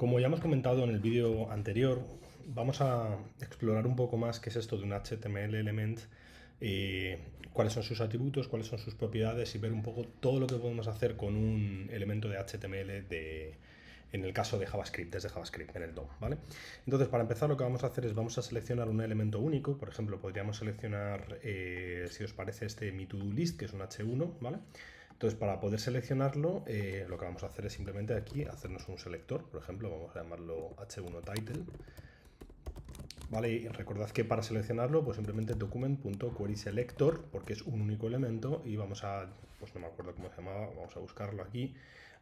Como ya hemos comentado en el vídeo anterior, vamos a explorar un poco más qué es esto de un HTML element, cuáles son sus atributos, cuáles son sus propiedades y ver un poco todo lo que podemos hacer con un elemento de HTML en el caso de JavaScript, desde JavaScript en el DOM, ¿vale? Entonces, para empezar, lo que vamos a hacer es vamos a seleccionar un elemento único. Por ejemplo, podríamos seleccionar, si os parece, este mi to-do list, que es un H1, ¿vale? Entonces, para poder seleccionarlo, lo que vamos a hacer es simplemente aquí hacernos un selector. Por ejemplo, vamos a llamarlo H1 title. Vale, y recordad que para seleccionarlo, pues simplemente document.querySelector, porque es un único elemento, y vamos a, pues no me acuerdo cómo se llamaba, vamos a buscarlo aquí,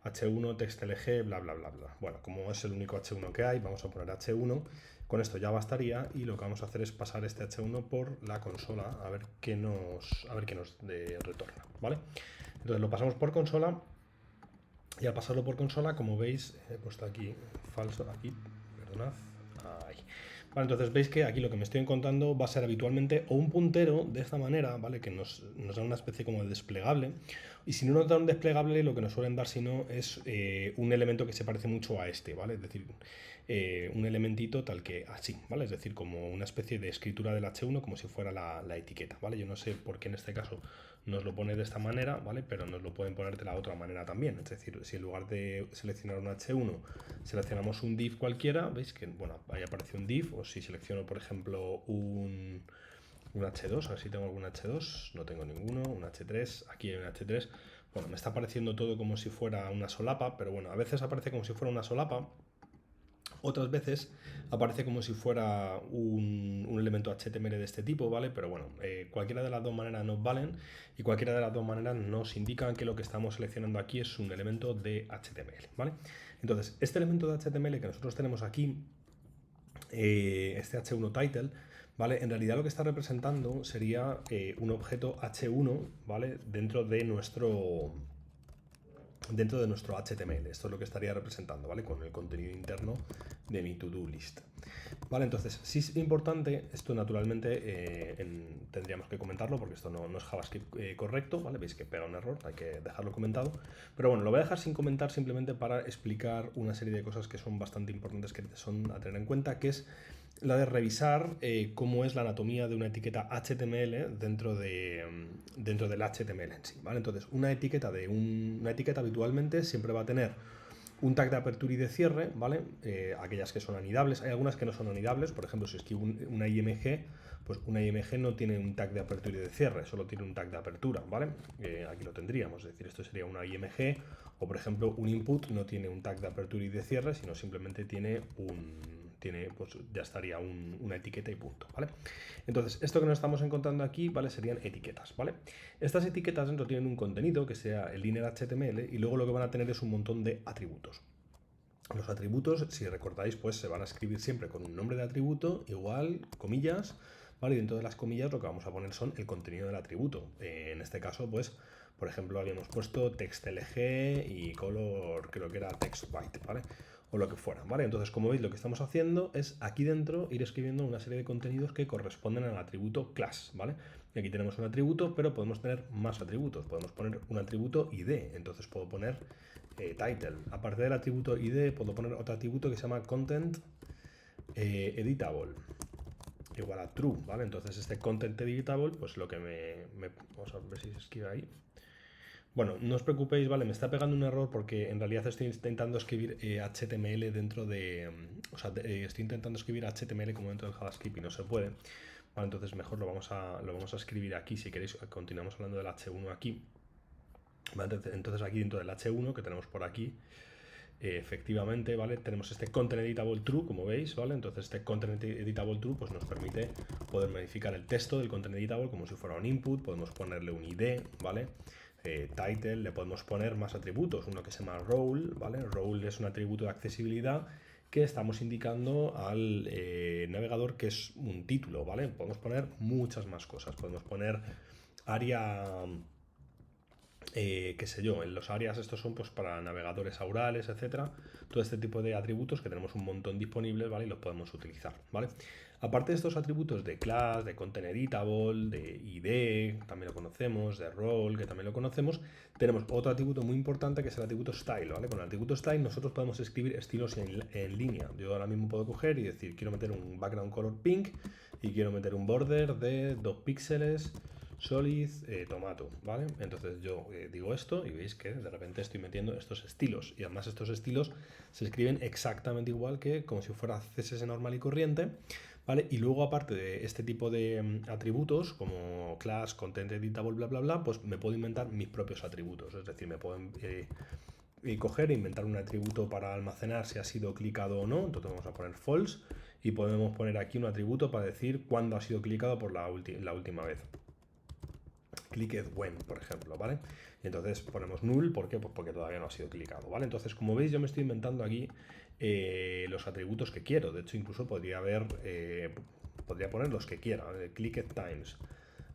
H1 TextLG, bla, bla, bla, bla. Bueno, como es el único H1 que hay, vamos a poner H1, con esto ya bastaría, y lo que vamos a hacer es pasar este H1 por la consola, a ver qué nos retorna, ¿vale? Entonces lo pasamos por consola, y al pasarlo por consola, como veis, he puesto aquí falso, aquí, perdonad, ahí. Vale, entonces veis que aquí lo que me estoy encontrando va a ser habitualmente o un puntero de esta manera, ¿vale? Que nos da una especie como de desplegable. Y si no nos da un desplegable, lo que nos suelen dar, si no, es un elemento que se parece mucho a este, ¿vale? Es decir, un elementito tal que así, ¿vale? Es decir, como una especie de escritura del H1, como si fuera la etiqueta, ¿vale? Yo no sé por qué en este caso nos lo pone de esta manera, ¿vale? Pero nos lo pueden poner de la otra manera también. Es decir, si en lugar de seleccionar un H1 seleccionamos un div cualquiera, veis que, bueno, ahí aparece un div, o si selecciono, por ejemplo, un H2, a ver si tengo algún H2, no tengo ninguno, un H3, aquí hay un H3, bueno, me está apareciendo todo como si fuera una solapa, pero bueno, a veces aparece como si fuera una solapa, otras veces aparece como si fuera un elemento HTML de este tipo, ¿vale? Pero bueno, cualquiera de las dos maneras nos valen y cualquiera de las dos maneras nos indican que lo que estamos seleccionando aquí es un elemento de HTML, ¿vale? Entonces, este elemento de HTML que nosotros tenemos aquí, este H1 title, ¿vale? En realidad lo que está representando sería un objeto H1, ¿vale? Dentro de nuestro HTML. Esto es lo que estaría representando, ¿vale? Con el contenido interno de mi to-do list. Vale, entonces, sí es importante, esto naturalmente tendríamos que comentarlo porque esto no es JavaScript correcto, ¿vale? Veis que pega un error, hay que dejarlo comentado. Pero bueno, lo voy a dejar sin comentar simplemente para explicar una serie de cosas que son bastante importantes, que son a tener en cuenta, que es la de revisar cómo es la anatomía de una etiqueta HTML dentro del HTML en sí, ¿vale? Entonces, una etiqueta habitualmente siempre va a tener un tag de apertura y de cierre, ¿vale? Aquellas que son anidables. Hay algunas que no son anidables, por ejemplo, si escribo una IMG, pues una IMG no tiene un tag de apertura y de cierre, solo tiene un tag de apertura, ¿vale? Aquí lo tendríamos, es decir, esto sería una IMG, o por ejemplo, un input no tiene un tag de apertura y de cierre, sino simplemente pues ya estaría una etiqueta y punto, ¿vale? Entonces, esto que nos estamos encontrando aquí, ¿vale? Serían etiquetas, ¿vale? Estas etiquetas dentro tienen un contenido que sea el inner HTML y luego lo que van a tener es un montón de atributos. Los atributos, si recordáis, pues se van a escribir siempre con un nombre de atributo, igual, comillas, ¿vale? Y dentro de las comillas lo que vamos a poner son el contenido del atributo. En este caso, pues, por ejemplo, habíamos puesto TextLG y color, creo que era TextWhite, ¿vale? O lo que fuera, ¿vale? Entonces, como veis, lo que estamos haciendo es aquí dentro ir escribiendo una serie de contenidos que corresponden al atributo class, ¿vale? Y aquí tenemos un atributo, pero podemos tener más atributos. Podemos poner un atributo ID, entonces puedo poner title. Aparte del atributo ID, puedo poner otro atributo que se llama content editable, igual a true, ¿vale? Entonces este content editable, pues lo que vamos a ver si se escribe ahí. Bueno, no os preocupéis, ¿vale? Me está pegando un error porque en realidad estoy intentando escribir HTML dentro de... estoy intentando escribir HTML como dentro del JavaScript y no se puede. Vale, entonces mejor lo vamos a escribir aquí. Si queréis, continuamos hablando del H1 aquí. Vale, entonces aquí dentro del H1 que tenemos por aquí, efectivamente, ¿vale? Tenemos este content editable true, como veis, ¿vale? Entonces este content editable true pues nos permite poder modificar el texto del content editable como si fuera un input, podemos ponerle un ID, ¿vale? Title, le podemos poner más atributos, uno que se llama role, ¿vale? Role es un atributo de accesibilidad que estamos indicando al navegador que es un título, ¿vale? Podemos poner muchas más cosas, podemos poner área qué sé yo, en los áreas estos son pues para navegadores aurales, etcétera, todo este tipo de atributos que tenemos un montón disponibles, ¿vale? Y los podemos utilizar, ¿vale? Aparte de estos atributos de class, de content editable, de ID, también lo conocemos, de role, que también lo conocemos, tenemos otro atributo muy importante que es el atributo style, ¿vale? Con el atributo style nosotros podemos escribir estilos en línea. Yo ahora mismo puedo coger y decir, quiero meter un background color pink y quiero meter un border de 2 píxeles solid tomato, ¿vale? Entonces yo digo esto y veis que de repente estoy metiendo estos estilos y además estos estilos se escriben exactamente igual que como si fuera CSS normal y corriente, ¿vale? Y luego aparte de este tipo de atributos como class, content editable, bla, bla, bla, pues me puedo inventar mis propios atributos, es decir, me puedo coger e inventar un atributo para almacenar si ha sido clicado o no, entonces vamos a poner false y podemos poner aquí un atributo para decir cuándo ha sido clicado por la última vez. Clicked when, por ejemplo, ¿vale? Y entonces ponemos null, ¿por qué? Pues porque todavía no ha sido clicado, ¿vale? Entonces, como veis, yo me estoy inventando aquí los atributos que quiero. De hecho, incluso podría poner los que quiera, clicked times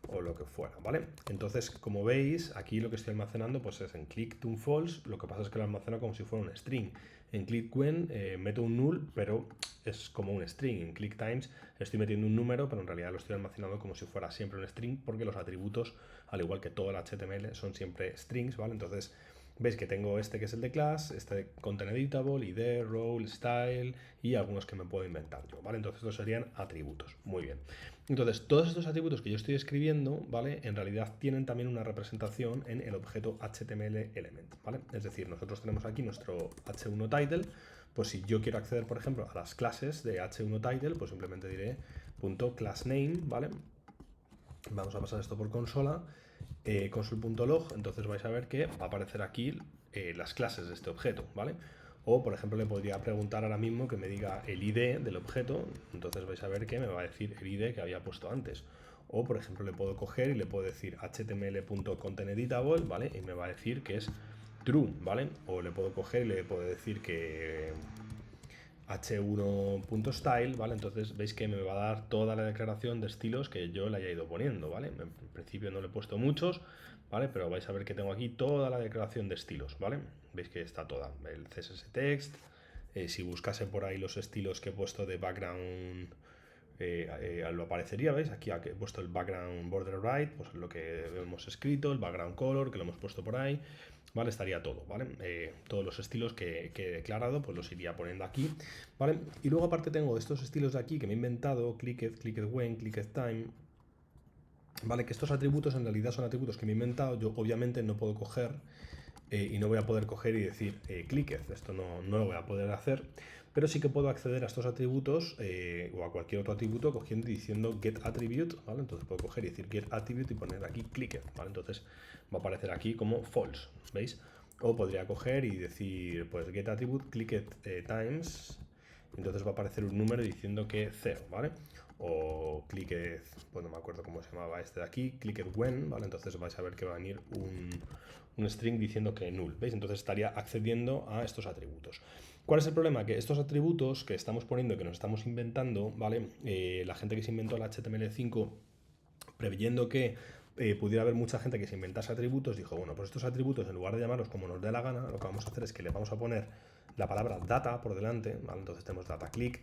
o lo que fuera, ¿vale? Entonces, como veis, aquí lo que estoy almacenando pues es en click to false, lo que pasa es que lo almaceno como si fuera un string. En click when meto un null, pero es como un string. En click times estoy metiendo un número, pero en realidad lo estoy almacenando como si fuera siempre un string, porque los atributos, al igual que todo el HTML, son siempre strings, ¿vale? Entonces, veis que tengo este que es el de class, este de content editable, ID, role, style y algunos que me puedo inventar yo, ¿vale? Entonces estos serían atributos. Muy bien. Entonces, todos estos atributos que yo estoy escribiendo, ¿vale? En realidad tienen también una representación en el objeto HTML element, ¿vale? Es decir, nosotros tenemos aquí nuestro h1title, pues si yo quiero acceder, por ejemplo, a las clases de h1title, pues simplemente diré .className, ¿vale? Vamos a pasar esto por consola, console.log, entonces vais a ver que va a aparecer aquí las clases de este objeto, ¿vale? O, por ejemplo, le podría preguntar ahora mismo que me diga el ID del objeto, entonces vais a ver que me va a decir el ID que había puesto antes. O, por ejemplo, le puedo coger y le puedo decir html.contenteditable, ¿vale? Y me va a decir que es true, ¿vale? O le puedo coger y le puedo decir que h1.style, ¿vale? Entonces veis que me va a dar toda la declaración de estilos que yo le haya ido poniendo, ¿vale? En principio no le he puesto muchos, ¿vale? Pero vais a ver que tengo aquí toda la declaración de estilos, ¿vale? Veis que está toda, el CSS text, si buscase por ahí los estilos que he puesto de background, lo aparecería, ¿veis? Aquí he puesto el background border right, pues lo que hemos escrito, el background color, que lo hemos puesto por ahí, ¿vale? Estaría todo, ¿vale? Todos los estilos que he declarado, pues los iría poniendo aquí, ¿vale? Y luego aparte tengo estos estilos de aquí que me he inventado, clicked, clicked when, clicked time, ¿vale? Que estos atributos en realidad son atributos que me he inventado, yo obviamente no puedo coger y no voy a poder coger y decir clicked, esto no lo voy a poder hacer, pero sí que puedo acceder a estos atributos o a cualquier otro atributo cogiendo y diciendo get attribute, ¿vale? Entonces puedo coger y decir get attribute y poner aquí clicked, ¿vale? Entonces va a aparecer aquí como false, ¿veis? O podría coger y decir pues get attribute clicked times, entonces va a aparecer un número diciendo que 0, ¿vale? O clicked, pues no me acuerdo cómo se llamaba este de aquí, clicked when, ¿vale? Entonces vais a ver que va a venir un string diciendo que null, ¿veis? Entonces estaría accediendo a estos atributos. ¿Cuál es el problema? Que estos atributos que estamos poniendo, que nos estamos inventando, ¿vale? La gente que se inventó el HTML5, preveyendo que pudiera haber mucha gente que se inventase atributos, dijo, bueno, pues estos atributos, en lugar de llamarlos como nos dé la gana, lo que vamos a hacer es que le vamos a poner la palabra data por delante, ¿vale? Entonces tenemos data click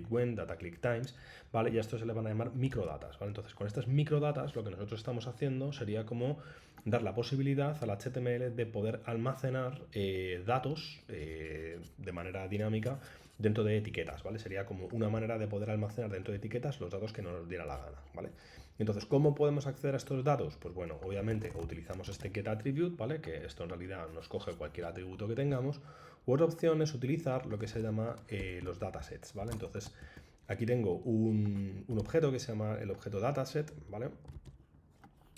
when, data click times, ¿vale? Y a esto se le van a llamar microdatas, ¿vale? Entonces con estas microdatas lo que nosotros estamos haciendo sería como dar la posibilidad al HTML de poder almacenar datos de manera dinámica dentro de etiquetas, ¿vale? Sería como una manera de poder almacenar dentro de etiquetas los datos que nos diera la gana, ¿vale? Entonces, ¿cómo podemos acceder a estos datos? Pues bueno, obviamente utilizamos este getAttribute, ¿vale? Que esto en realidad nos coge cualquier atributo que tengamos. U otra opción es utilizar lo que se llama los datasets, ¿vale? Entonces, aquí tengo un objeto que se llama el objeto dataset, ¿vale?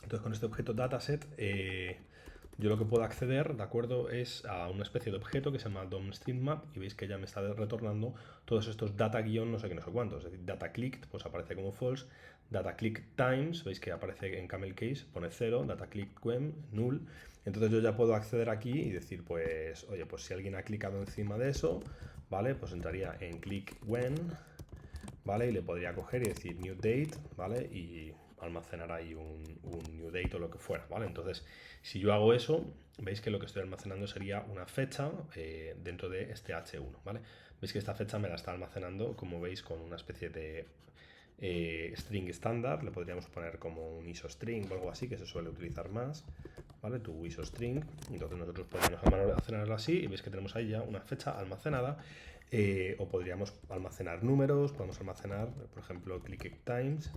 Entonces, con este objeto dataset, yo lo que puedo acceder, ¿de acuerdo? Es a una especie de objeto que se llama DOM-StreamMap y veis que ya me está retornando todos estos data guión no sé qué, no sé cuántos. Es decir, data clicked, pues aparece como false. Data click times, veis que aparece en camel case, pone 0, data click when, null. Entonces yo ya puedo acceder aquí y decir, pues, oye, pues si alguien ha clicado encima de eso, ¿vale? Pues entraría en click when, ¿vale? Y le podría coger y decir new date, ¿vale? Y almacenar ahí un new date o lo que fuera, ¿vale? Entonces, si yo hago eso, veis que lo que estoy almacenando sería una fecha dentro de este h1, ¿vale? Veis que esta fecha me la está almacenando, como veis, con una especie de string estándar. Le podríamos poner como un isostring o algo así, que se suele utilizar más, ¿vale? Tu isostring. Entonces nosotros podríamos almacenarlo así y veis que tenemos ahí ya una fecha almacenada. O podríamos almacenar números, podemos almacenar, por ejemplo, click times.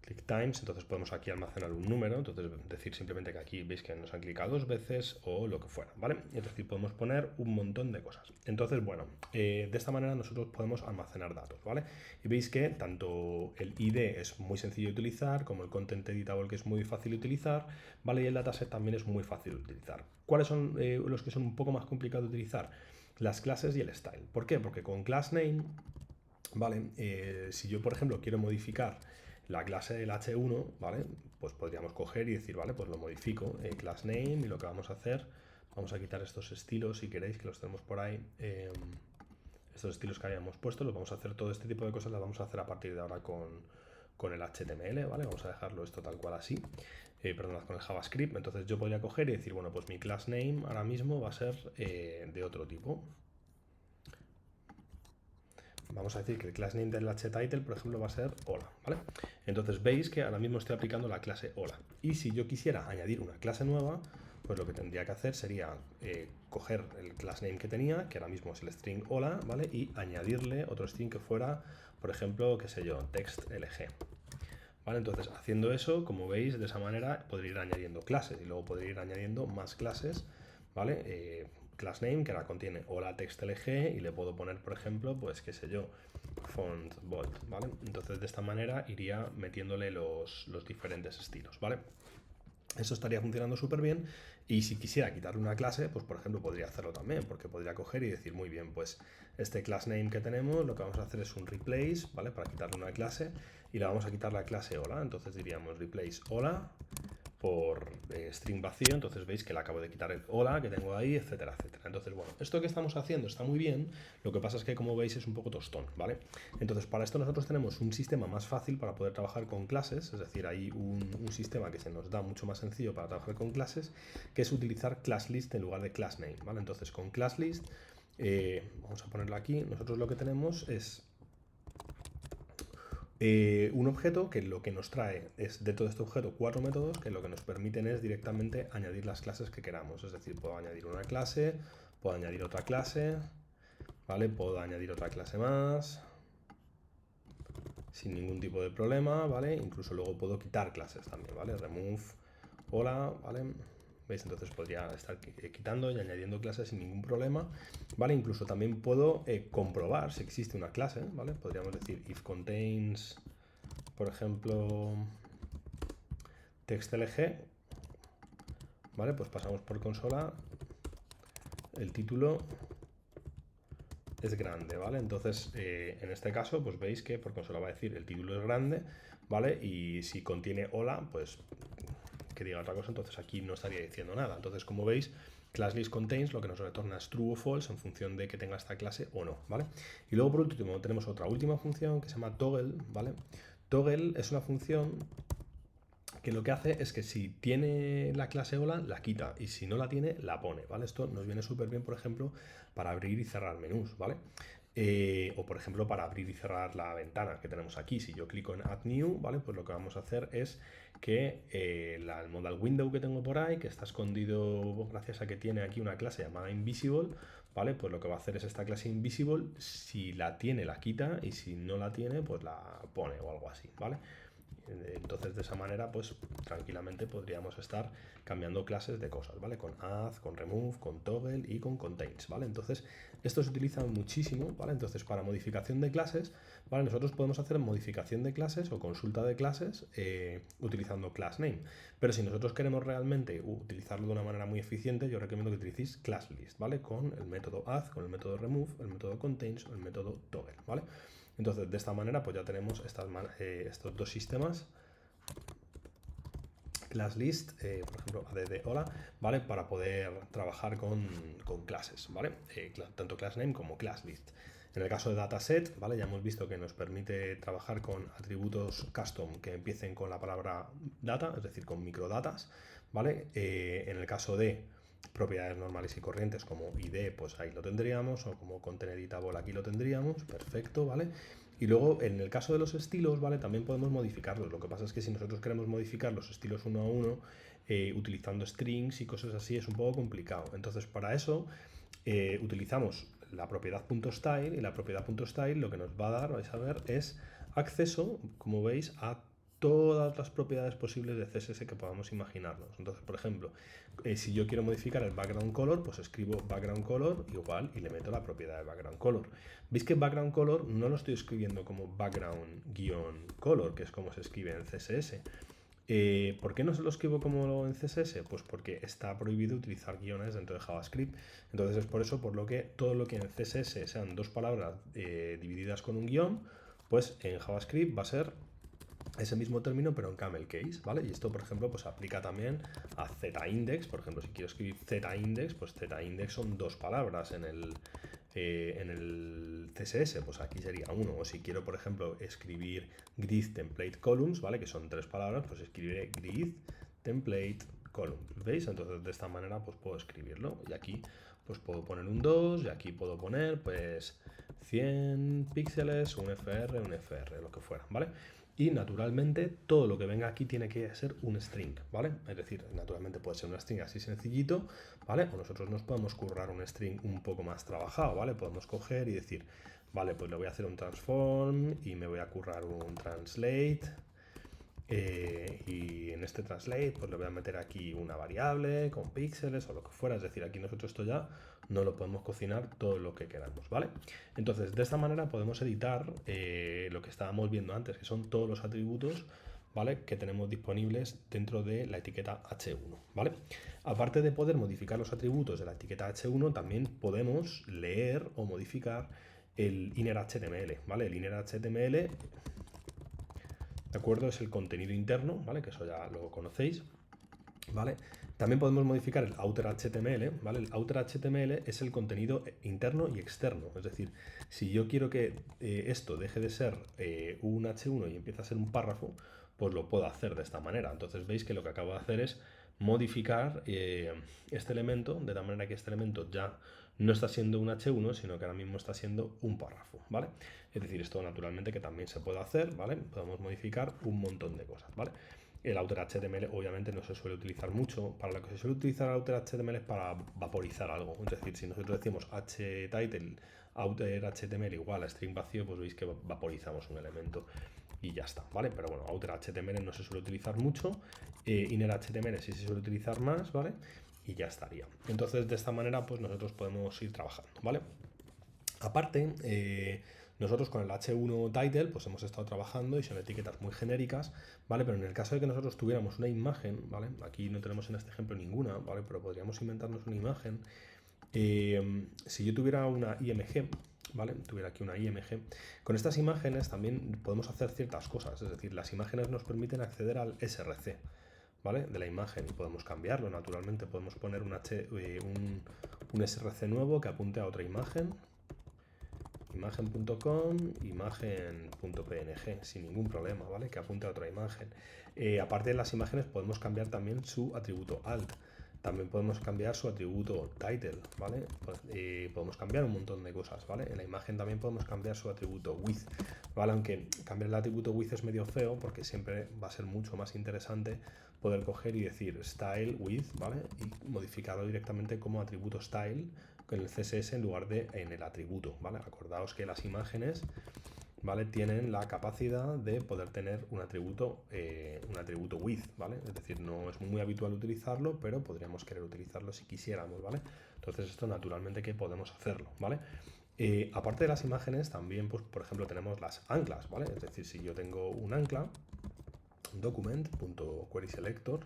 Click times, entonces podemos aquí almacenar un número, entonces decir simplemente que aquí veis que nos han clicado 2 veces o lo que fuera, ¿vale? Es decir, podemos poner un montón de cosas. Entonces, bueno, de esta manera nosotros podemos almacenar datos, ¿vale? Y veis que tanto el ID es muy sencillo de utilizar, como el content editable, que es muy fácil de utilizar, ¿vale? Y el dataset también es muy fácil de utilizar. ¿Cuáles son los que son un poco más complicados de utilizar? Las clases y el style. ¿Por qué? Porque con class name, ¿vale? Si yo, por ejemplo, quiero modificar la clase del h1, ¿vale? Pues podríamos coger y decir, vale, pues lo modifico, class name, y lo que vamos a hacer, vamos a quitar estos estilos, si queréis, que los tenemos por ahí, estos estilos que habíamos puesto, los vamos a hacer, todo este tipo de cosas las vamos a hacer a partir de ahora con el HTML, ¿vale? Vamos a dejarlo esto tal cual así, perdonad, con el JavaScript. Entonces yo podría coger y decir, bueno, pues mi class name ahora mismo va a ser de otro tipo. Vamos a decir que el class name del htitle, por ejemplo, va a ser hola, ¿vale? Entonces veis que ahora mismo estoy aplicando la clase hola. Y si yo quisiera añadir una clase nueva, pues lo que tendría que hacer sería coger el class name que tenía, que ahora mismo es el string hola, ¿vale? Y añadirle otro string que fuera, por ejemplo, qué sé yo, textlg. ¿Vale? Entonces, haciendo eso, como veis, de esa manera podría ir añadiendo clases y luego podría ir añadiendo más clases, ¿vale? Class name, que ahora contiene hola textlg, y le puedo poner, por ejemplo, pues qué sé yo, font bold, ¿vale? Entonces de esta manera iría metiéndole los diferentes estilos, ¿vale? Eso estaría funcionando súper bien. Y si quisiera quitarle una clase, pues por ejemplo podría hacerlo también, porque podría coger y decir, muy bien, pues este class name que tenemos, lo que vamos a hacer es un replace, ¿vale? Para quitarle una clase, y le vamos a quitar la clase hola. Entonces diríamos replace hola por string vacío. Entonces veis que le acabo de quitar el hola que tengo ahí, etcétera, etcétera. Entonces, bueno, esto que estamos haciendo está muy bien, lo que pasa es que, como veis, es un poco tostón, ¿vale? Entonces, para esto nosotros tenemos un sistema más fácil para poder trabajar con clases, es decir, hay un sistema que se nos da mucho más sencillo para trabajar con clases, que es utilizar class list en lugar de class name, ¿vale? Entonces, con class list, vamos a ponerlo aquí, nosotros lo que tenemos es un objeto que lo que nos trae es, dentro de este objeto, 4 métodos que lo que nos permiten es directamente añadir las clases que queramos. Es decir, puedo añadir una clase, puedo añadir otra clase, ¿vale? Puedo añadir otra clase más sin ningún tipo de problema, ¿vale? Incluso luego puedo quitar clases también, ¿vale? Remove, hola, ¿vale? ¿Veis? Entonces podría estar quitando y añadiendo clases sin ningún problema, ¿vale? Incluso también puedo comprobar si existe una clase, ¿vale? Podríamos decir if contains, por ejemplo, textlg, ¿vale? Pues pasamos por consola, el título es grande, ¿vale? Entonces, en este caso, pues veis que por consola va a decir el título es grande, ¿vale? Y si contiene hola, pues que diga otra cosa, entonces aquí no estaría diciendo nada. Entonces, como veis, ClassList contains lo que nos retorna es true o false en función de que tenga esta clase o no, ¿vale? Y luego, por último, tenemos otra última función que se llama toggle, ¿vale? Toggle es una función que lo que hace es que si tiene la clase hola, la quita, y si no la tiene, la pone, ¿vale? Esto nos viene súper bien, por ejemplo, para abrir y cerrar menús, ¿vale? O por ejemplo para abrir y cerrar la ventana que tenemos aquí. Si yo clico en Add New, ¿vale? Pues lo que vamos a hacer es que el modal window que tengo por ahí, que está escondido gracias a que tiene aquí una clase llamada invisible, ¿vale? Pues lo que va a hacer es esta clase invisible, si la tiene la quita, y si no la tiene pues la pone o algo así, ¿vale? Entonces de esa manera pues tranquilamente podríamos estar cambiando clases de cosas, ¿vale? Con add, con remove, con toggle y con contains, ¿vale? Entonces esto se utiliza muchísimo, ¿vale? Entonces para modificación de clases, ¿vale? Nosotros podemos hacer modificación de clases o consulta de clases utilizando class name, pero si nosotros queremos realmente utilizarlo de una manera muy eficiente, yo recomiendo que utilicéis class list, ¿vale? Con el método add, con el método remove, el método contains o el método toggle, ¿vale? Entonces, de esta manera, pues ya tenemos estos dos sistemas, ClassList, por ejemplo, add hola, ¿vale? Para poder trabajar con clases, ¿vale? Tanto ClassName como ClassList. En el caso de dataset, ¿vale? Ya hemos visto que nos permite trabajar con atributos custom que empiecen con la palabra data, es decir, con microdatas, ¿vale? En el caso de propiedades normales y corrientes como ID, pues ahí lo tendríamos, o como content editable aquí lo tendríamos, perfecto, ¿vale? Y luego en el caso de los estilos, ¿vale? También podemos modificarlos. Lo que pasa es que si nosotros queremos modificar los estilos uno a uno, utilizando strings y cosas así, es un poco complicado. Entonces, para eso utilizamos la propiedad .style, y la propiedad .style lo que nos va a dar, vais a ver, es acceso, como veis, a todas las propiedades posibles de CSS que podamos imaginarnos. Entonces, por ejemplo, si yo quiero modificar el background color, pues escribo background color igual y le meto la propiedad de background color. Veis que background color no lo estoy escribiendo como background-color, que es como se escribe en CSS. ¿Por qué no se lo escribo como en CSS? Pues porque está prohibido utilizar guiones dentro de JavaScript. Entonces es por eso por lo que todo lo que en CSS sean dos palabras divididas con un guión, pues en JavaScript va a ser ese mismo término pero en camel case, ¿vale? Y esto, por ejemplo, pues aplica también a z-index. Por ejemplo, si quiero escribir z-index, pues z-index son dos palabras en el CSS, pues aquí sería uno. O si quiero, por ejemplo, escribir grid template columns, ¿vale? Que son tres palabras, pues escribiré grid template columns, ¿veis? Entonces de esta manera pues puedo escribirlo. Y aquí pues puedo poner un 2 y aquí puedo poner pues 100 píxeles, un FR, lo que fuera, ¿vale? Y naturalmente todo lo que venga aquí tiene que ser un string, ¿vale? Es decir, naturalmente puede ser un string así sencillito, ¿vale? O nosotros nos podemos currar un string un poco más trabajado, ¿vale? Podemos coger y decir, vale, pues le voy a hacer un transform y me voy a currar un translate. Y en este translate pues le voy a meter aquí una variable con píxeles o lo que fuera, es decir, aquí nosotros esto ya no lo podemos cocinar todo lo que queramos, ¿vale? Entonces de esta manera podemos editar lo que estábamos viendo antes, que son todos los atributos, ¿vale? Que tenemos disponibles dentro de la etiqueta H1, ¿vale? Aparte de poder modificar los atributos de la etiqueta H1, también podemos leer o modificar el inner HTML, ¿vale? El inner HTML, ¿de acuerdo? Es el contenido interno, ¿vale? Que eso ya lo conocéis, ¿vale? También podemos modificar el outer HTML, ¿vale? El outer HTML es el contenido interno y externo. Es decir, si yo quiero que esto deje de ser un H1 y empiece a ser un párrafo, pues lo puedo hacer de esta manera. Entonces veis que lo que acabo de hacer es modificar este elemento, de tal manera que este elemento ya no está siendo un H1, sino que ahora mismo está siendo un párrafo, ¿vale? Es decir, esto naturalmente que también se puede hacer, ¿vale? Podemos modificar un montón de cosas, ¿vale? El outer HTML obviamente no se suele utilizar mucho. Para lo que se suele utilizar el outer HTML es para vaporizar algo. Es decir, si nosotros decimos htitle outer HTML igual a string vacío, pues veis que vaporizamos un elemento y ya está, ¿vale? Pero bueno, outer HTML no se suele utilizar mucho. Inner HTML sí se suele utilizar más, ¿vale? Y ya estaría. Entonces de esta manera pues nosotros podemos ir trabajando, ¿vale? Aparte, nosotros con el H1 title pues hemos estado trabajando y son etiquetas muy genéricas, ¿vale? Pero en el caso de que nosotros tuviéramos una imagen, ¿vale? Aquí no tenemos en este ejemplo ninguna, ¿vale? Pero podríamos inventarnos una imagen. Si yo tuviera una IMG, ¿vale? Tuviera aquí una IMG, con estas imágenes también podemos hacer ciertas cosas, es decir, las imágenes nos permiten acceder al SRC, ¿vale? De la imagen y podemos cambiarlo, naturalmente podemos poner un SRC nuevo que apunte a otra imagen, imagen.com, imagen.png, sin ningún problema, ¿vale? Que apunte a otra imagen. Aparte de las imágenes podemos cambiar también su atributo alt. También podemos cambiar su atributo title, ¿vale? Podemos cambiar un montón de cosas, ¿vale? En la imagen también podemos cambiar su atributo width, ¿vale? Aunque cambiar el atributo width es medio feo porque siempre va a ser mucho más interesante poder coger y decir style width, ¿vale? Y modificarlo directamente como atributo style con el CSS en lugar de en el atributo, ¿vale? Acordaos que las imágenes, ¿vale? Tienen la capacidad de poder tener un atributo width, ¿vale? Es decir, no es muy habitual utilizarlo, pero podríamos querer utilizarlo si quisiéramos, ¿vale? Entonces esto naturalmente que podemos hacerlo, ¿vale? Aparte de las imágenes, también, pues, por ejemplo, tenemos las anclas, ¿vale? Es decir, si yo tengo un ancla, document.querySelector,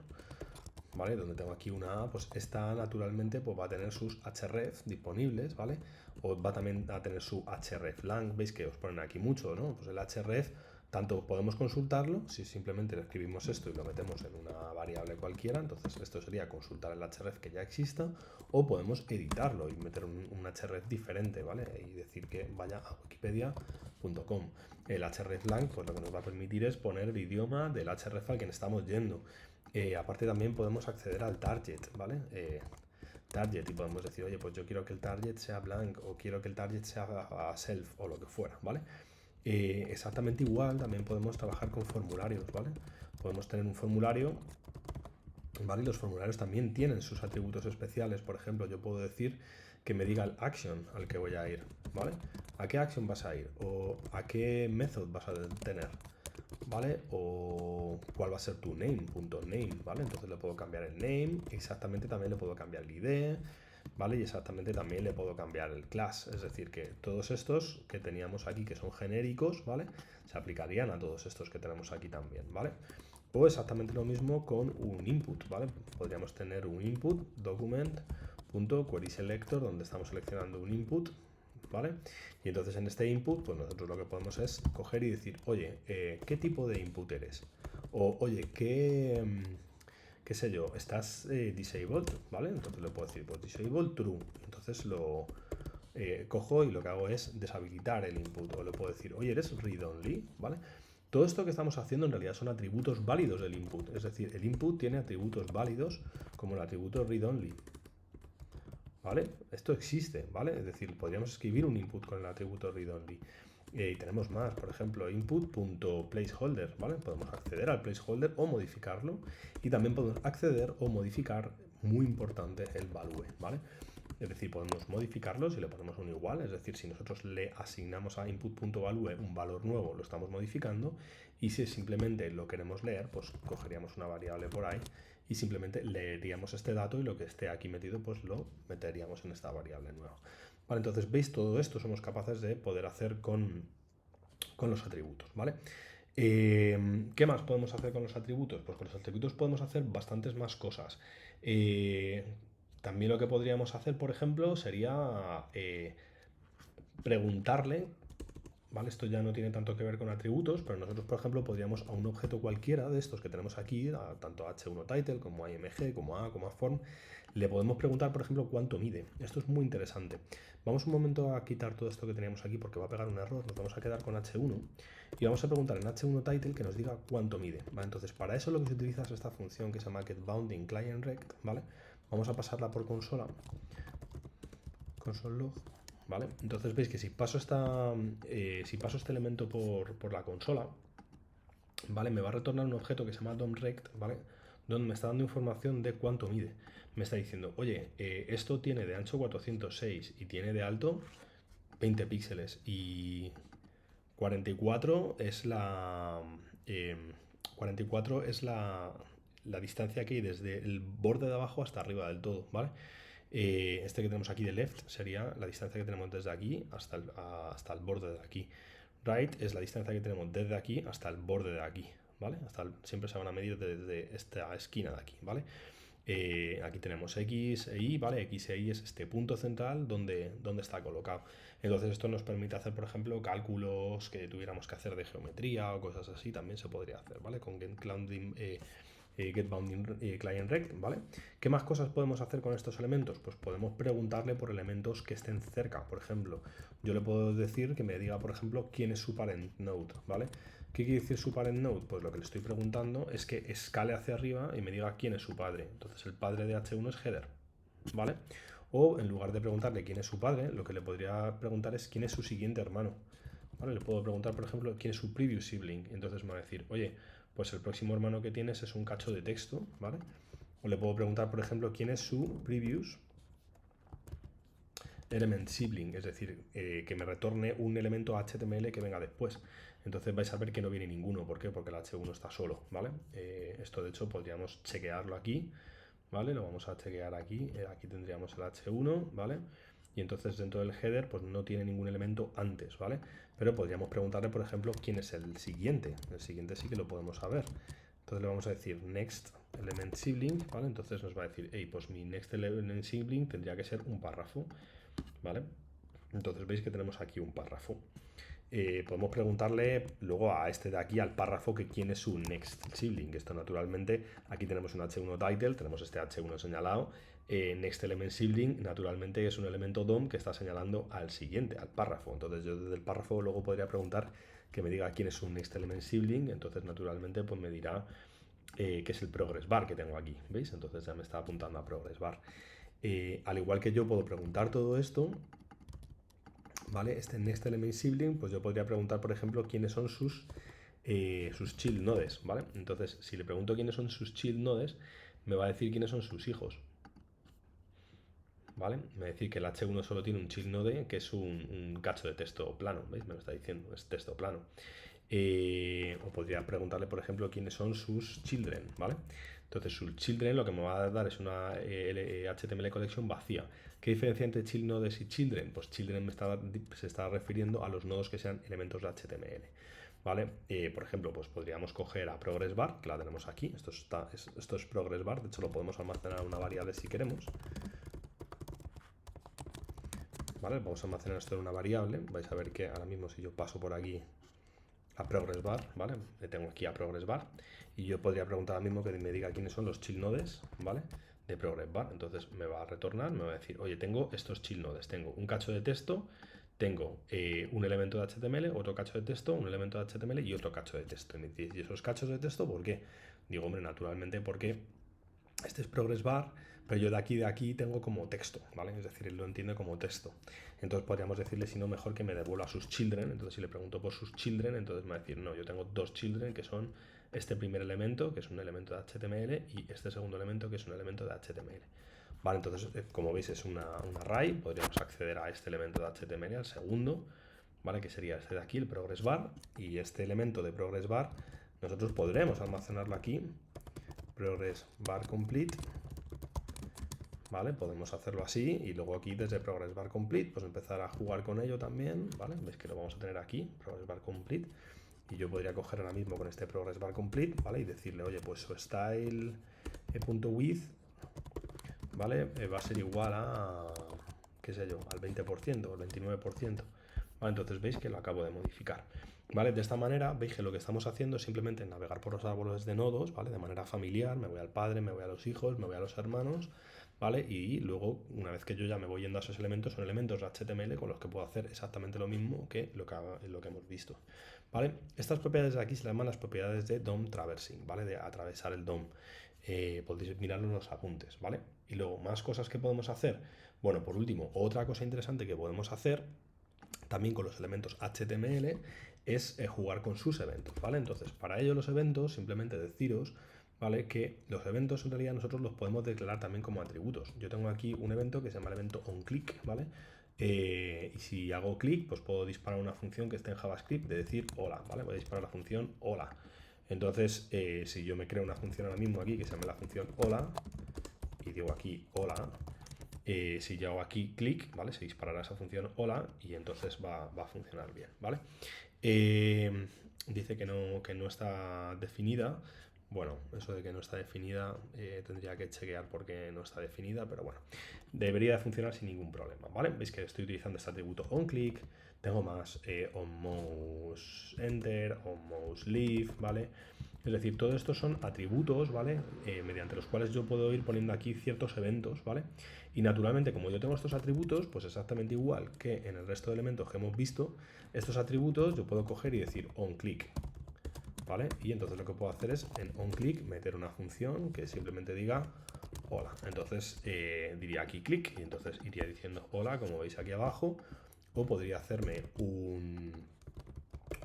¿vale? Donde tengo aquí una A, pues esta naturalmente pues va a tener sus href disponibles, ¿vale? O va también a tener su hreflang, veis que os ponen aquí mucho, ¿no? Pues el href tanto podemos consultarlo, si simplemente le escribimos esto y lo metemos en una variable cualquiera, entonces esto sería consultar el href que ya exista, o podemos editarlo y meter un href diferente, ¿vale? Y decir que vaya a wikipedia.com. El href blank, pues lo que nos va a permitir es poner el idioma del href al que estamos yendo. Aparte también podemos acceder al target, ¿vale? Target, y podemos decir, oye, pues yo quiero que el target sea blank, o quiero que el target sea a self, o lo que fuera, ¿vale? Exactamente igual también podemos trabajar con formularios, ¿vale? Podemos tener un formulario, ¿vale? Y los formularios también tienen sus atributos especiales. Por ejemplo, yo puedo decir que me diga el action al que voy a ir, ¿vale? ¿A qué action vas a ir? ¿O a qué method vas a tener? ¿Vale? O cuál va a ser tu name, ¿vale? Entonces le puedo cambiar el name, exactamente también le puedo cambiar el ID, ¿vale? Y exactamente también le puedo cambiar el class, es decir, que todos estos que teníamos aquí que son genéricos, ¿vale? Se aplicarían a todos estos que tenemos aquí también, ¿vale? O exactamente lo mismo con un input, ¿vale? Podríamos tener un input document.querySelector donde estamos seleccionando un input, ¿vale? Y entonces en este input, pues nosotros lo que podemos es coger y decir, oye, ¿qué tipo de input eres? O, oye, qué sé yo, estás disabled, ¿vale? Entonces le puedo decir, pues disabled true. Entonces lo cojo y lo que hago es deshabilitar el input. O le puedo decir, oye, eres read only, ¿vale? Todo esto que estamos haciendo en realidad son atributos válidos del input. Es decir, el input tiene atributos válidos como el atributo read only, ¿vale? Esto existe, ¿vale? Es decir, podríamos escribir un input con el atributo read-only. Y tenemos más, por ejemplo, input.placeholder, ¿vale? Podemos acceder al placeholder o modificarlo. Y también podemos acceder o modificar, muy importante, el value, ¿vale? Es decir, podemos modificarlo si le ponemos un igual, es decir, si nosotros le asignamos a input.value un valor nuevo, lo estamos modificando, y si simplemente lo queremos leer, pues cogeríamos una variable por ahí y simplemente leeríamos este dato y lo que esté aquí metido, pues lo meteríamos en esta variable nueva. Vale, entonces, ¿veis? Todo esto somos capaces de poder hacer con los atributos, ¿vale? ¿Qué más podemos hacer con los atributos? Pues con los atributos podemos hacer bastantes más cosas. También lo que podríamos hacer, por ejemplo, sería preguntarle, ¿vale? Esto ya no tiene tanto que ver con atributos, pero nosotros, por ejemplo, podríamos a un objeto cualquiera de estos que tenemos aquí, tanto a h1title como a img, como a form, le podemos preguntar, por ejemplo, cuánto mide. Esto es muy interesante. Vamos un momento a quitar todo esto que teníamos aquí porque va a pegar un error. Nos vamos a quedar con h1 y vamos a preguntar en h1title que nos diga cuánto mide, ¿vale? Entonces, para eso lo que se utiliza es esta función que se llama getBounding clientRect, ¿vale? Vamos a pasarla por consola, console log, ¿vale? Entonces veis que si paso este elemento por la consola, ¿vale? Me va a retornar un objeto que se llama DOMRECT, ¿vale? Donde me está dando información de cuánto mide. Me está diciendo, oye, esto tiene de ancho 406 y tiene de alto 20 píxeles y 44 es la 44 es la distancia que hay desde el borde de abajo hasta arriba del todo, ¿vale? Este que tenemos aquí de left sería la distancia que tenemos desde aquí hasta el borde de aquí. Right es la distancia que tenemos desde aquí hasta el borde de aquí, ¿vale? Siempre se van a medir desde esta esquina de aquí, ¿vale? Aquí tenemos X e Y, ¿vale? X e Y es este punto central donde está colocado. Entonces esto nos permite hacer, por ejemplo, cálculos que tuviéramos que hacer de geometría o cosas así, también se podría hacer, ¿vale? Con getBounding clientRect, ¿vale? ¿Qué más cosas podemos hacer con estos elementos? Pues podemos preguntarle por elementos que estén cerca. Por ejemplo, yo le puedo decir que me diga, por ejemplo, quién es su parent node, ¿vale? ¿Qué quiere decir su parent node? Pues lo que le estoy preguntando es que escale hacia arriba y me diga quién es su padre. Entonces el padre de h1 es header, ¿vale? O en lugar de preguntarle quién es su padre, lo que le podría preguntar es quién es su siguiente hermano, ¿vale? Le puedo preguntar, por ejemplo, quién es su previous sibling. Entonces me va a decir, oye, pues el próximo hermano que tienes es un cacho de texto, ¿vale? O le puedo preguntar, por ejemplo, quién es su previous element sibling, es decir, que me retorne un elemento HTML que venga después. Entonces vais a ver que no viene ninguno. ¿Por qué? Porque el H1 está solo, ¿vale? Esto de hecho podríamos chequearlo aquí, ¿vale? Lo vamos a chequear aquí. Aquí tendríamos el H1, ¿vale? Y entonces dentro del header pues no tiene ningún elemento antes, ¿vale? Pero podríamos preguntarle, por ejemplo, quién es el siguiente. El siguiente sí que lo podemos saber. Entonces le vamos a decir next element sibling, ¿vale? Entonces nos va a decir, hey, pues mi next element sibling tendría que ser un párrafo, ¿vale? Entonces veis que tenemos aquí un párrafo. podemos preguntarle luego a este de aquí, al párrafo, que quién es su next sibling. Esto naturalmente, aquí tenemos un h1 title, tenemos este h1 señalado. Next element sibling, naturalmente, es un elemento DOM que está señalando al siguiente, al párrafo. Entonces yo desde el párrafo luego podría preguntar que me diga quién es un next element sibling. Entonces naturalmente pues me dirá que es el progress bar que tengo aquí, ¿veis? Entonces ya me está apuntando a progress bar. Al igual que yo puedo preguntar todo esto, ¿vale? Este next element sibling, pues yo podría preguntar, por ejemplo, quiénes son sus child nodes, ¿vale? Entonces, si le pregunto quiénes son sus child nodes, me va a decir quiénes son sus hijos, ¿vale? Me va a decir que el H1 solo tiene un child node, que es un cacho de texto plano, ¿veis? Me lo está diciendo, es texto plano. O podría preguntarle, por ejemplo, quiénes son sus children, ¿vale? Entonces, sus children lo que me va a dar es una HTML collection vacía. ¿Qué diferencia entre child nodes y children? Pues children se está refiriendo a los nodos que sean elementos de HTML, ¿vale? Por ejemplo, pues podríamos coger a progress bar, que la tenemos aquí. Esto es progress bar, de hecho lo podemos almacenar en una variable si queremos. ¿Vale? Vamos a almacenar esto en una variable. Vais a ver que ahora mismo si yo paso por aquí a progress bar, ¿vale? Le tengo aquí a progress bar y yo podría preguntar ahora mismo que me diga quiénes son los child nodes, ¿vale? De progress bar. Entonces me va a retornar, me va a decir, oye, tengo estos child nodes, tengo un cacho de texto, tengo un elemento de HTML, otro cacho de texto, un elemento de HTML y otro cacho de texto. ¿Y esos cachos de texto por qué? Digo, hombre, naturalmente porque este es progress bar, pero yo de aquí tengo como texto, ¿vale? Es decir, él lo entiende como texto. Entonces podríamos decirle, si no, mejor que me devuelva sus children. Entonces si le pregunto por sus children, entonces me va a decir, no, yo tengo dos children que son este primer elemento, que es un elemento de HTML, y este segundo elemento, que es un elemento de HTML. Vale, entonces, como veis, es un array. Podríamos acceder a este elemento de HTML, al segundo, ¿vale? Que sería este de aquí, el progress bar. Y este elemento de progress bar, nosotros podremos almacenarlo aquí, progress bar complete, ¿vale? Podemos hacerlo así y luego aquí desde progress bar complete pues empezar a jugar con ello también, ¿vale? Veis que lo vamos a tener aquí, progress bar complete, y yo podría coger ahora mismo con este progress bar complete, ¿vale? Y decirle, oye, pues su style.width, ¿vale? Va a ser igual a, qué sé yo, al 20% o al 29%, ¿vale? Entonces veis que lo acabo de modificar. ¿Vale? De esta manera veis que lo que estamos haciendo es simplemente navegar por los árboles de nodos, ¿vale? De manera familiar, me voy al padre, me voy a los hijos, me voy a los hermanos, ¿vale? Y luego, una vez que yo ya me voy yendo a esos elementos, son elementos de HTML con los que puedo hacer exactamente lo mismo que lo que hemos visto, ¿vale? Estas propiedades de aquí se llaman las propiedades de DOM traversing, ¿vale? De atravesar el DOM. Podéis mirarlo en los apuntes, ¿vale? Y luego, más cosas que podemos hacer. Bueno, por último, otra cosa interesante que podemos hacer también con los elementos HTML es jugar con sus eventos, ¿vale? Entonces, para ello los eventos, simplemente deciros, ¿vale? Que los eventos en realidad nosotros los podemos declarar también como atributos. Yo tengo aquí un evento que se llama el evento onClick, ¿vale? Y si hago clic, pues puedo disparar una función que esté en JavaScript de decir hola, ¿vale? Voy a disparar la función hola. Entonces, si yo me creo una función ahora mismo aquí que se llama la función hola, y digo aquí hola, si yo hago aquí clic, ¿vale? Se disparará esa función hola y entonces va a funcionar bien, ¿vale? Dice que no está definida. Bueno, eso de que no está definida tendría que chequear porque no está definida, pero bueno, debería funcionar sin ningún problema, ¿vale? Veis que estoy utilizando este atributo onClick, tengo más onMouseEnter, onMouseLeave, ¿vale? Es decir, todo esto son atributos, ¿vale? Mediante los cuales yo puedo ir poniendo aquí ciertos eventos, ¿vale? Y naturalmente, como yo tengo estos atributos, pues exactamente igual que en el resto de elementos que hemos visto, estos atributos yo puedo coger y decir onClick, ¿vale? Y entonces lo que puedo hacer es en onClick meter una función que simplemente diga hola. Entonces diría aquí click y entonces iría diciendo hola, como veis aquí abajo, o podría hacerme un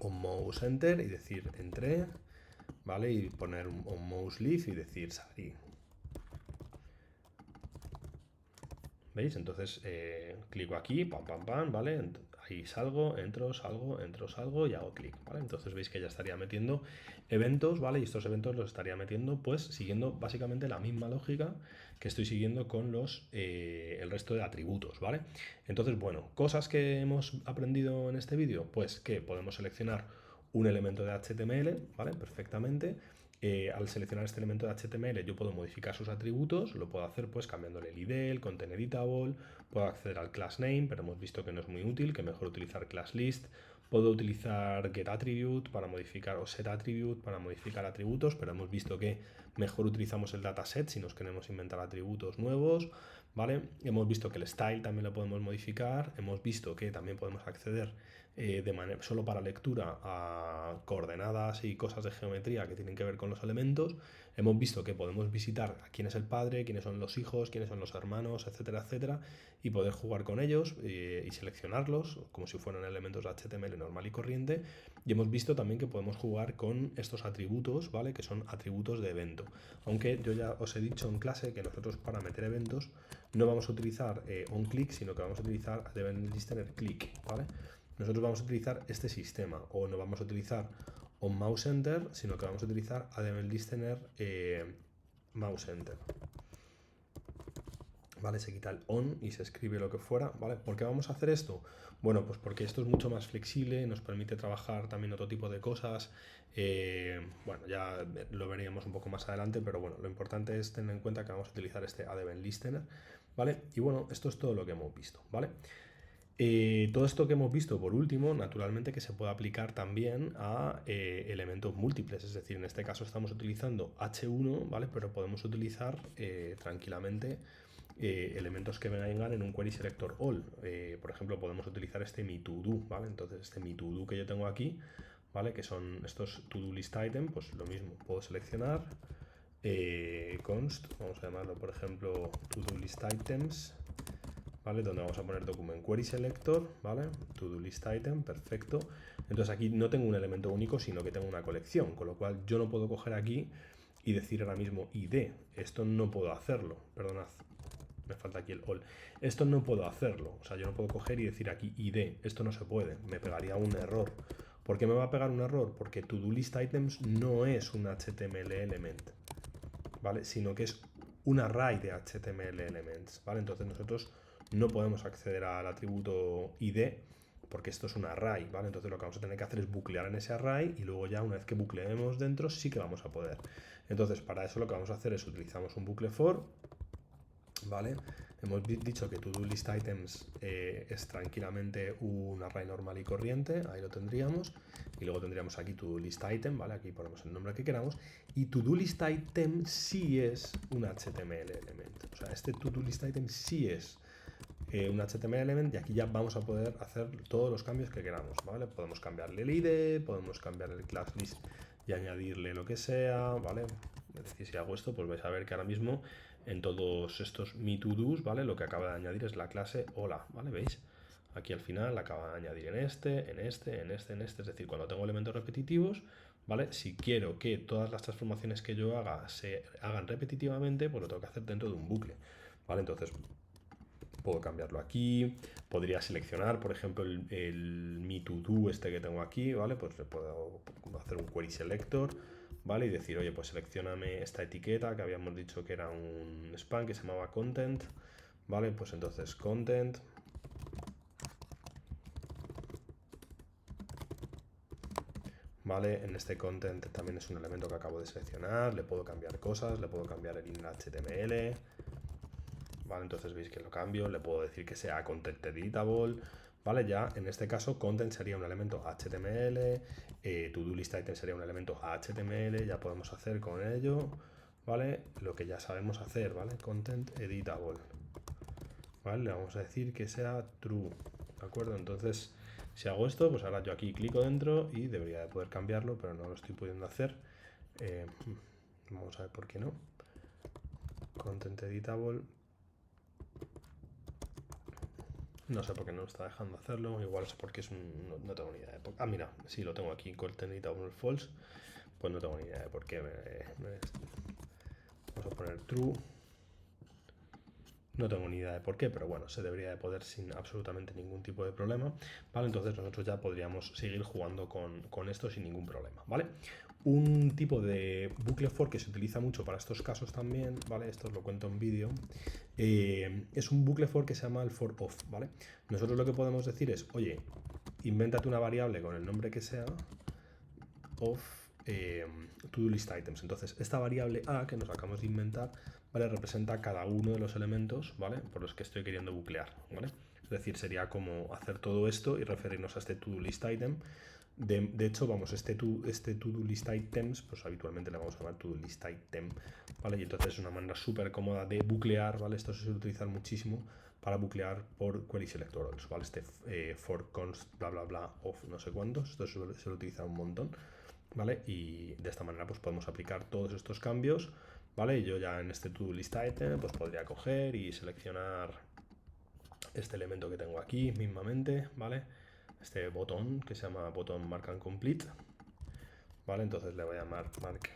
mouse enter y decir entré, ¿vale? Y poner un mouse leave y decir salí. ¿Veis? Entonces clico aquí, pam, pam, pam, ¿vale? Ahí salgo, entro, salgo y hago clic, ¿vale? Entonces veis que ya estaría metiendo eventos, ¿vale? Y estos eventos los estaría metiendo pues siguiendo básicamente la misma lógica que estoy siguiendo con el resto de atributos, ¿vale? Entonces, bueno, cosas que hemos aprendido en este vídeo, pues que podemos seleccionar un elemento de HTML, ¿vale? Perfectamente. Al seleccionar este elemento de HTML yo puedo modificar sus atributos, lo puedo hacer pues cambiándole el ID, el content editable, puedo acceder al class name, pero hemos visto que no es muy útil, que mejor utilizar class list, Puedo utilizar getAttribute para modificar o setAttribute para modificar atributos, pero hemos visto que mejor utilizamos el dataset si nos queremos inventar atributos nuevos, ¿vale? Hemos visto que el style también lo podemos modificar, hemos visto que también podemos acceder de manera solo para lectura a coordenadas y cosas de geometría que tienen que ver con los elementos. Hemos visto que podemos visitar a quién es el padre, quiénes son los hijos, quiénes son los hermanos, etcétera, etcétera, y poder jugar con ellos y seleccionarlos como si fueran elementos de HTML normal y corriente. Y hemos visto también que podemos jugar con estos atributos, ¿vale? Que son atributos de evento. Aunque yo ya os he dicho en clase que nosotros para meter eventos no vamos a utilizar onClick, sino que vamos a utilizar eventListener click, ¿vale? Nosotros vamos a utilizar este sistema, o no vamos a utilizar onMouseEnter, sino que vamos a utilizar eventListener mouseEnter. ¿Vale? Se quita el on y se escribe lo que fuera, ¿vale? ¿Por qué vamos a hacer esto? Bueno, pues porque esto es mucho más flexible, nos permite trabajar también otro tipo de cosas. Bueno, ya lo veríamos un poco más adelante, pero bueno, lo importante es tener en cuenta que vamos a utilizar este eventListener, ¿vale? Y bueno, esto es todo lo que hemos visto, ¿vale? Todo esto que hemos visto por último, naturalmente que se puede aplicar también a elementos múltiples, es decir, en este caso estamos utilizando H1, ¿vale? Pero podemos utilizar tranquilamente elementos que vengan en un query selector all. Por ejemplo, podemos utilizar este MeToDo, ¿vale? Entonces este MeToDo que yo tengo aquí, ¿vale? Que son estos to-do list item, pues lo mismo, puedo seleccionar const, vamos a llamarlo por ejemplo to-do list items, ¿vale? Donde vamos a poner document query selector, ¿vale? To-do list item, perfecto. Entonces aquí no tengo un elemento único, sino que tengo una colección, con lo cual yo no puedo coger aquí y decir ahora mismo id. Esto no puedo hacerlo, perdonad, me falta aquí el all. Esto no puedo hacerlo, o sea, yo no puedo coger y decir aquí id, esto no se puede, me pegaría un error. ¿Por qué me va a pegar un error? Porque to-do list items no es un HTML element, ¿vale? Sino que es un array de HTML elements, ¿vale? Entonces nosotros no podemos acceder al atributo id porque esto es un array, ¿vale? Entonces lo que vamos a tener que hacer es buclear en ese array y luego ya una vez que bucleemos dentro sí que vamos a poder. Entonces para eso lo que vamos a hacer es utilizamos un bucle for, ¿vale? Hemos dicho que to-do list items es tranquilamente un array normal y corriente, ahí lo tendríamos, y luego tendríamos aquí to-do list item, ¿vale? Aquí ponemos el nombre que queramos, y to-do list item sí es un HTML element, o sea, este to-do list item sí es un HTML element, y aquí ya vamos a poder hacer todos los cambios que queramos, ¿vale? Podemos cambiarle el ID, podemos cambiar el class list y añadirle lo que sea, ¿vale? Es decir, si hago esto, pues vais a ver que ahora mismo en todos estos MeToDos, ¿vale? Lo que acaba de añadir es la clase hola, ¿vale? ¿Veis? Aquí al final la acaba de añadir en este, en este, en este, en este. Es decir, cuando tengo elementos repetitivos, ¿vale? Si quiero que todas las transformaciones que yo haga se hagan repetitivamente, pues lo tengo que hacer dentro de un bucle, ¿vale? Entonces puedo cambiarlo aquí, podría seleccionar, por ejemplo, el MeToDo este que tengo aquí, ¿vale? Pues le puedo hacer un query selector, ¿vale? Y decir, oye, pues seleccioname esta etiqueta que habíamos dicho que era un span que se llamaba content, ¿vale? Pues entonces content, ¿vale? En este content también es un elemento que acabo de seleccionar, le puedo cambiar cosas, le puedo cambiar el inner HTML, ¿vale? Entonces veis que lo cambio, le puedo decir que sea content editable, ¿vale? Ya en este caso content sería un elemento HTML, to-do list item sería un elemento HTML, ya podemos hacer con ello, ¿vale? Lo que ya sabemos hacer, ¿vale? Content editable, ¿vale? Le vamos a decir que sea true, ¿de acuerdo? Entonces si hago esto, pues ahora yo aquí clico dentro y debería de poder cambiarlo, pero no lo estoy pudiendo hacer. Vamos a ver por qué no. Content editable. No sé por qué no está dejando hacerlo, igual es porque es un... no tengo ni idea de por qué. Ah, mira, sí lo tengo aquí, content editable false, pues no tengo ni idea de por qué. Vamos a poner true. No tengo ni idea de por qué, pero bueno, se debería de poder sin absolutamente ningún tipo de problema, ¿vale? Entonces nosotros ya podríamos seguir jugando con esto sin ningún problema, ¿vale? Un tipo de bucle for que se utiliza mucho para estos casos también, ¿vale? Esto os lo cuento en vídeo. Es un bucle for que se llama el for of, ¿vale? Nosotros lo que podemos decir es, oye, invéntate una variable con el nombre que sea of to-do list items. Entonces, esta variable a que nos acabamos de inventar, ¿vale? Representa cada uno de los elementos, ¿vale? Por los que estoy queriendo buclear, ¿vale? Es decir, sería como hacer todo esto y referirnos a este to-do list item. De hecho, vamos, este to-do list items, pues habitualmente le vamos a llamar to-do list item, ¿vale? Y entonces es una manera súper cómoda de buclear, ¿vale? Esto se suele utilizar muchísimo para buclear por query selector, ¿vale? For const bla bla bla of no sé cuántos, esto se suele utilizar un montón, ¿vale? Y de esta manera pues podemos aplicar todos estos cambios, ¿vale? Y yo ya en este to-do list item pues podría coger y seleccionar este elemento que tengo aquí mismamente, ¿vale? Este botón que se llama botón mark and complete, ¿vale? Entonces le voy a llamar mark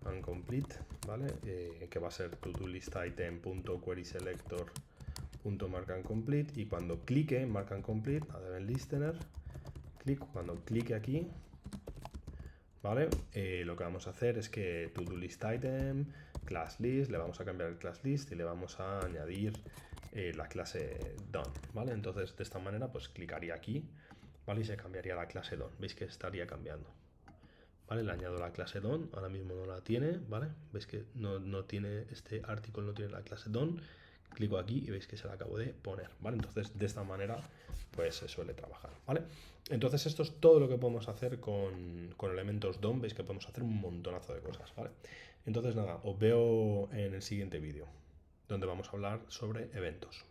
and complete, ¿vale? Que va a ser to-do list item.querySelector.mark and complete, y cuando clique en mark and complete, event listener, cuando clique aquí, ¿vale? Lo que vamos a hacer es que to-do list item, class list, le vamos a cambiar el class list y le vamos a añadir la clase done, ¿vale? Entonces de esta manera pues clicaría aquí, ¿vale? Y se cambiaría la clase done, veis que estaría cambiando, ¿vale? Le añado la clase done, ahora mismo no la tiene, ¿vale? Veis que no tiene, este artículo no tiene la clase done, clico aquí y veis que se la acabo de poner, ¿vale? Entonces de esta manera pues se suele trabajar, ¿vale? Entonces esto es todo lo que podemos hacer con elementos DOM. Veis que podemos hacer un montonazo de cosas, ¿vale? Entonces nada, os veo en el siguiente vídeo, donde vamos a hablar sobre eventos.